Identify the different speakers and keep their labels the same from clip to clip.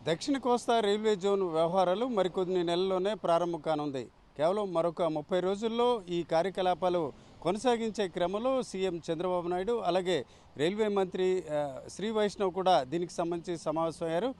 Speaker 1: దక్షిణ కోస్తా railway zone వ్యవహారాలు మరికొన్ని నెలల్లోనే ప్రారంభం కానుంది. కేవలం మరొక 30 రోజుల్లో ఈ కార్యకలాపాలు కొనసాగించే క్రమంలో సీఎం చంద్రబాబు నాయుడు అలాగే రైల్వే మంత్రి శ్రీ వైష్ణవ్ కూడా దీనికి సంబంధించి సమావేశమయ్యారు.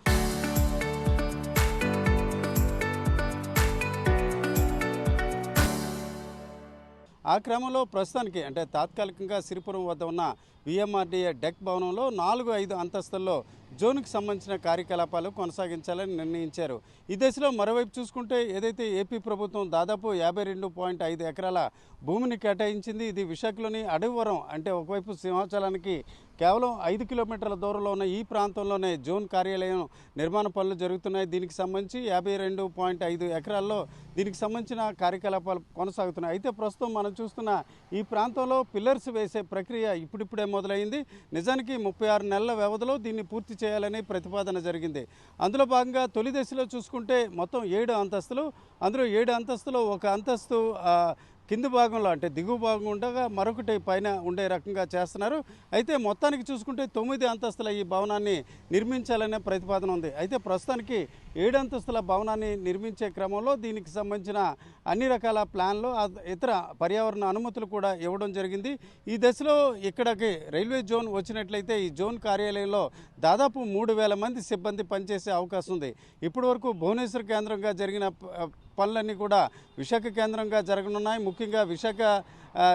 Speaker 1: ఆ క్రమంలో ప్రస్తుతానికి అంటే తాత్కాలికంగా సిరిపురం వద్ద ఉన్న విఎంఆర్డీఏ డెక్ భవనంలో 4-5 అంతస్తుల్లో జోన్కి సంబంధించిన కార్యకలాపాలు కొనసాగించాలని నిర్ణయించారు. ఈ దశలో మరోవైపు చూసుకుంటే ఏదైతే ఏపీ ప్రభుత్వం దాదాపు 52.5 ఎకరాల భూమిని కేటాయించింది. ఇది విశాఖలోని అడవివరం అంటే ఒకవైపు సింహాచలానికి కేవలం 5 కిలోమీటర్ల దూరంలో ఉన్న ఈ ప్రాంతంలోనే జోన్ కార్యాలయం నిర్మాణ పనులు జరుగుతున్నాయి. దీనికి సంబంధించి 52.5 ఎకరాల్లో దీనికి సంబంధించిన కార్యకలాపాలు కొనసాగుతున్నాయి. అయితే ప్రస్తుతం మనం చూస్తున్న ఈ ప్రాంతంలో పిల్లర్స్ వేసే ప్రక్రియ ఇప్పుడిప్పుడే మొదలైంది. నిజానికి 36 నెలల వ్యవధిలో దీన్ని పూర్తి చేయాలని ప్రతిపాదన జరిగింది. అందులో భాగంగా తొలి దశలో చూసుకుంటే మొత్తం 7 అంతస్తులు, అందులో 7 అంతస్తులో ఒక అంతస్తు కింది భాగంలో అంటే దిగువ భాగం ఉండగా మరొకటి పైన ఉండే రకంగా చేస్తున్నారు. అయితే మొత్తానికి చూసుకుంటే 9 అంతస్తుల ఈ భవనాన్ని నిర్మించాలనే ప్రతిపాదన ఉంది. అయితే ప్రస్తుతానికి 7 అంతస్తుల భవనాన్ని నిర్మించే క్రమంలో దీనికి సంబంధించిన అన్ని రకాల ప్లాన్లు ఇతర పర్యావరణ అనుమతులు కూడా ఇవ్వడం జరిగింది. ఈ దశలో ఇక్కడికి రైల్వే జోన్ వచ్చినట్లయితే ఈ జోన్ కార్యాలయంలో దాదాపు 3,000 మంది సిబ్బంది పనిచేసే అవకాశం ఉంది. ఇప్పటి వరకు భువనేశ్వర్ కేంద్రంగా జరిగిన పనులన్నీ కూడా విశాఖ కేంద్రంగా జరగనున్నాయి. ముఖ్యంగా విశాఖ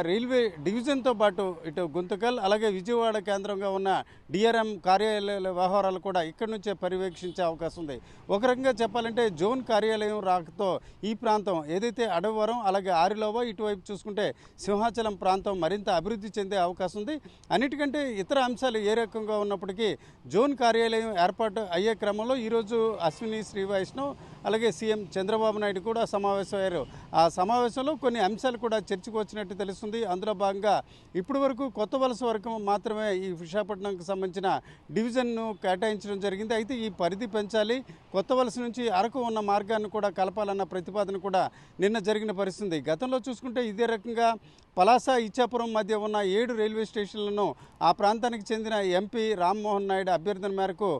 Speaker 1: రైల్వే డివిజన్తో పాటు ఇటు గుంతకల్ అలాగే విజయవాడ కేంద్రంగా ఉన్న డిఆర్ఎం కార్యాలయాల వ్యవహారాలు కూడా ఇక్కడి నుంచే పర్యవేక్షించే అవకాశం ఉంది. ఒక రకంగా చెప్పాలంటే జోన్ కార్యాలయం రాకతో ఈ ప్రాంతం ఏదైతే అడవివరం అలాగే ఆరిలోవ ఇటువైపు చూసుకుంటే సింహాచలం ప్రాంతం మరింత అభివృద్ధి చెందే అవకాశం ఉంది. అన్నిటికంటే ఇతర అంశాలు ఏ రకంగా ఉన్నప్పటికీ జోన్ కార్యాలయం ఏర్పాటు అయ్యే క్రమంలో ఈరోజు అశ్విని శ్రీ వైష్ణవ్ అలాగే సీఎం చంద్రబాబు నాయుడు కూడా సమావేశమయ్యారు. ఆ సమావేశంలో కొన్ని అంశాలు కూడా చర్చకు వచ్చినట్టు తెలుస్తుంది. అందులో భాగంగా ఇప్పటి వరకు కొత్త వలస వరకు మాత్రమే ఈ విశాఖపట్నంకి సంబంధించిన డివిజన్ను కేటాయించడం జరిగింది. అయితే ఈ పరిధి పెంచాలి, కొత్త వలస నుంచి అరకు ఉన్న మార్గాన్ని కూడా కలపాలన్న ప్రతిపాదన కూడా నిన్న జరిగిన పరిస్థితి. గతంలో చూసుకుంటే ఇదే రకంగా పలాస ఇచ్చాపురం మధ్య ఉన్న 7 రైల్వే స్టేషన్లను ఆ ప్రాంతానికి చెందిన ఎంపీ రామ్మోహన్ నాయుడు అభ్యర్థన మేరకు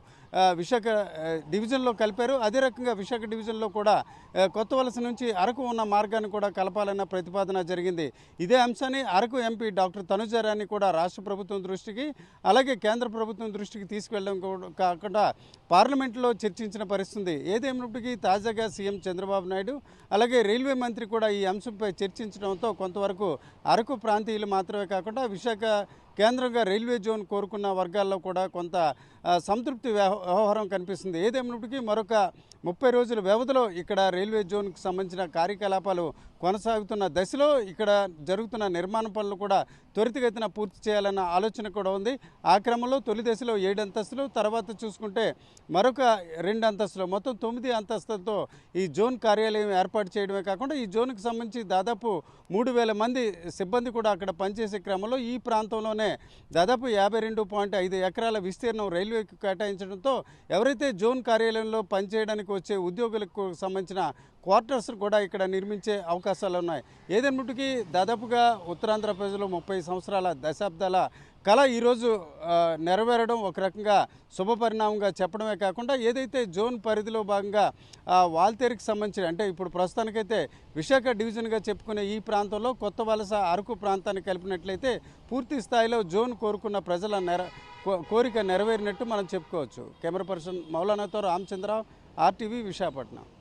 Speaker 1: విశాఖ డివిజన్లో కలిపారు. అదే రకంగా విశాఖ డివిజన్లో కూడా కొత్త వలస నుంచి అరకు ఉన్న మార్గాన్ని కూడా కలపాలన్న ప్రతిపాదన జరిగింది. ఇదే అంశాన్ని అరకు ఎంపీ డాక్టర్ తనుజారాన్ని కూడా రాష్ట్ర ప్రభుత్వం దృష్టికి అలాగే కేంద్ర ప్రభుత్వం దృష్టికి తీసుకెళ్లడం కాకుండా పార్లమెంట్లో చర్చించిన పరిస్థితి. ఏదేమైనప్పటికీ తాజాగా సీఎం చంద్రబాబు నాయుడు అలాగే రైల్వే మంత్రి కూడా ఈ అంశంపై చర్చించడంతో కొంతవరకు అరకు ప్రాంతీయులు మాత్రమే కాకుండా విశాఖ కేంద్రంగా రైల్వే జోన్ కోరుకున్న వర్గాల్లో కూడా కొంత సంతృప్తి వ్యవహారం కనిపిస్తుంది. ఏదేమైనప్పటికీ మరొక 30 రోజుల వ్యవధిలో ఇక్కడ రైల్వే జోన్కి సంబంధించిన కార్యకలాపాలు కొనసాగుతున్న దశలో ఇక్కడ జరుగుతున్న నిర్మాణ పనులు కూడా త్వరితగతిన పూర్తి చేయాలన్న ఆలోచన కూడా ఉంది. ఆ క్రమంలో తొలి దశలో 7 అంతస్తులు, తర్వాత చూసుకుంటే మరొక 2 అంతస్తులు మొత్తం 9 అంతస్తులతో ఈ జోన్ కార్యాలయం ఏర్పాటు చేయడమే కాకుండా ఈ జోన్కి సంబంధించి దాదాపు 3,000 మంది సిబ్బంది కూడా అక్కడ పనిచేసే క్రమంలో ఈ ప్రాంతంలోనే దాదాపు 52.5 ఎకరాల విస్తీర్ణం రైల్వేకి కేటాయించడంతో ఎవరైతే జోన్ కార్యాలయంలో పనిచేయడానికి వచ్చే ఉద్యోగులకు సంబంధించిన క్వార్టర్స్ కూడా ఇక్కడ నిర్మించే అవకాశాలు ఉన్నాయి. ఏదైనప్పటికీ దాదాపుగా ఉత్తరాంధ్ర ప్రజలు 30 సంవత్సరాల దశాబ్దాల కళ ఈరోజు నెరవేరడం ఒక రకంగా శుభపరిణామంగా చెప్పడమే కాకుండా ఏదైతే జోన్ పరిధిలో భాగంగా వాల్తేరుకి సంబంధించి అంటే ఇప్పుడు ప్రస్తుతానికైతే విశాఖ డివిజన్గా చెప్పుకునే ఈ ప్రాంతంలో కొత్త వలస అరకు ప్రాంతాన్ని కలిపినట్లయితే పూర్తి స్థాయిలో జోన్ కోరుకున్న ప్రజల కోరిక నెరవేరినట్టు మనం చెప్పుకోవచ్చు. కెమెరా పర్సన్ మౌలానాతో రామచంద్రరావు, RTV, విశాఖపట్నం.